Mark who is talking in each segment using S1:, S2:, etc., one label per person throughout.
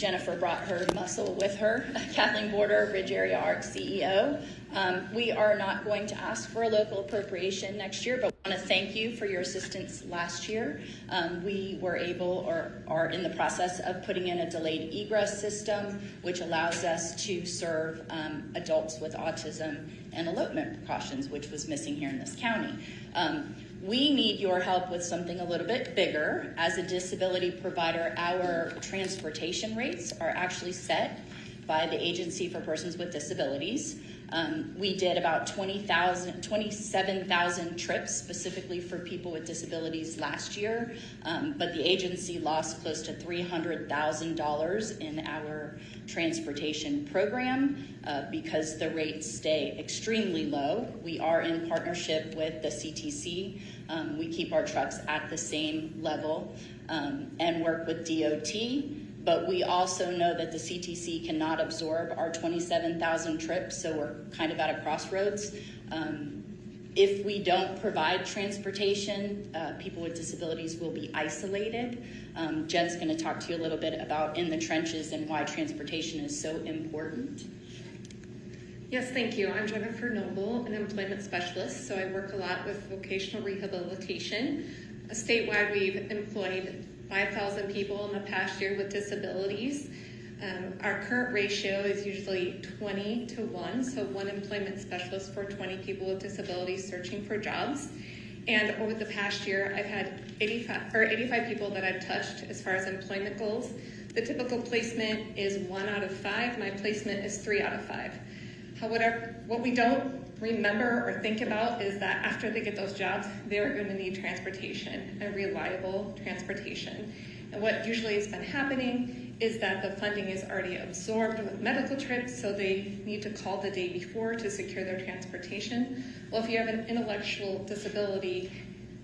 S1: Jennifer brought her muscle with her. Kathleen Border, Ridge Area ARC CEO. We are not going to ask for a local appropriation next year, but I want to thank you for your assistance last year. We were able, or are in the process of putting in a delayed egress system, which allows us to serve adults with autism and elopement precautions, which was missing here in this county. We need your help with something a little bit bigger. As a disability provider, our transportation rates are actually set by the Agency for Persons with Disabilities. We did about 27,000 trips specifically for people with disabilities last year, but the agency lost close to $300,000 in our transportation program because the rates stay extremely low. We are in partnership with the CTC. We keep our trucks at the same level and work with DOT. But we also know that the CTC cannot absorb our 27,000 trips, so we're kind of at a crossroads. If we don't provide transportation, people with disabilities will be isolated. Jen's going to talk to you a little bit about in the trenches and why transportation is so important.
S2: Yes, thank you. I'm Jennifer Noble, an employment specialist, so I work a lot with vocational rehabilitation. Statewide, we've employed 5,000 people in the past year with disabilities. Our current ratio is usually 20 to 1, so one employment specialist for 20 people with disabilities searching for jobs. And over the past year, I've had 85 people that I've touched as far as employment goals. The typical placement is 1 out of 5. My placement is 3 out of 5. However, what we don't remember or think about is that after they get those jobs, they're going to need transportation, and reliable transportation. And what usually has been happening is that the funding is already absorbed with medical trips, so they need to call the day before to secure their transportation. Well, if you have an intellectual disability,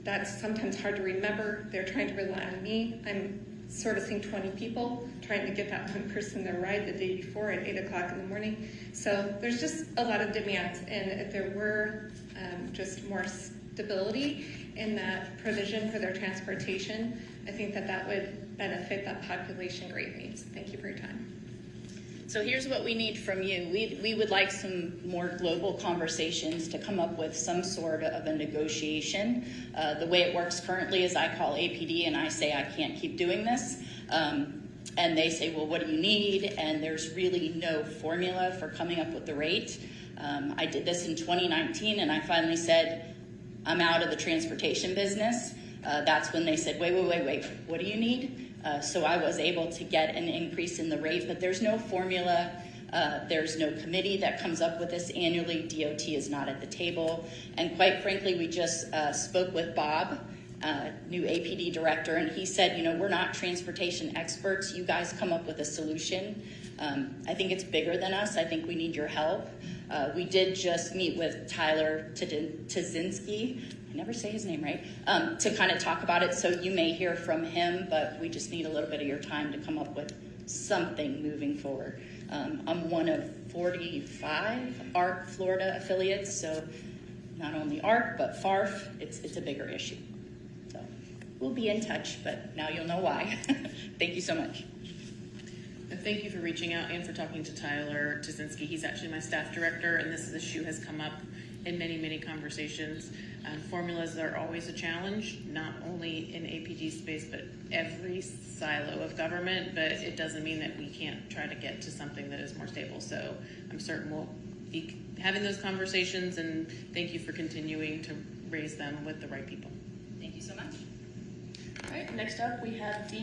S2: that's sometimes hard to remember. They're trying to rely on me. I'm servicing 20 people, trying to get that one person their ride the day before at 8 o'clock in the morning. So there's just a lot of demands, and if there were just more stability in that provision for their transportation, I think that that would benefit that population greatly. So thank you for your time.
S1: So here's what we need from you. We would like some more global conversations to come up with some sort of a negotiation. The way it works currently is I call APD and I say I can't keep doing this. And they say, well, what do you need? And there's really no formula for coming up with the rate. I did this in 2019 and I finally said, I'm out of the transportation business. That's when they said, wait, what do you need? So I was able to get an increase in the rate, but there's no formula. There's no committee that comes up with this annually. DOT is not at the table. And quite frankly, we just spoke with Bob, new APD director, and he said, we're not transportation experts. You guys come up with a solution. I think it's bigger than us. I think we need your help. We did just meet with Tyler Tazinski, I never say his name right, to kind of talk about it. So you may hear from him, but we just need a little bit of your time to come up with something moving forward. I'm one of 45 ARC Florida affiliates, so not only ARC, but FARF, it's a bigger issue. So we'll be in touch, but now you'll know why. Thank you so much.
S3: And thank you for reaching out and for talking to Tyler Tazinski. He's actually my staff director, and this issue has come up in many, many conversations. Formulas are always a challenge, not only in APD space, but every silo of government, but it doesn't mean that we can't try to get to something that is more stable. So I'm certain we'll be having those conversations, and thank you for continuing to raise them with the right people.
S1: Thank you so much.
S3: All right, next up we have Dean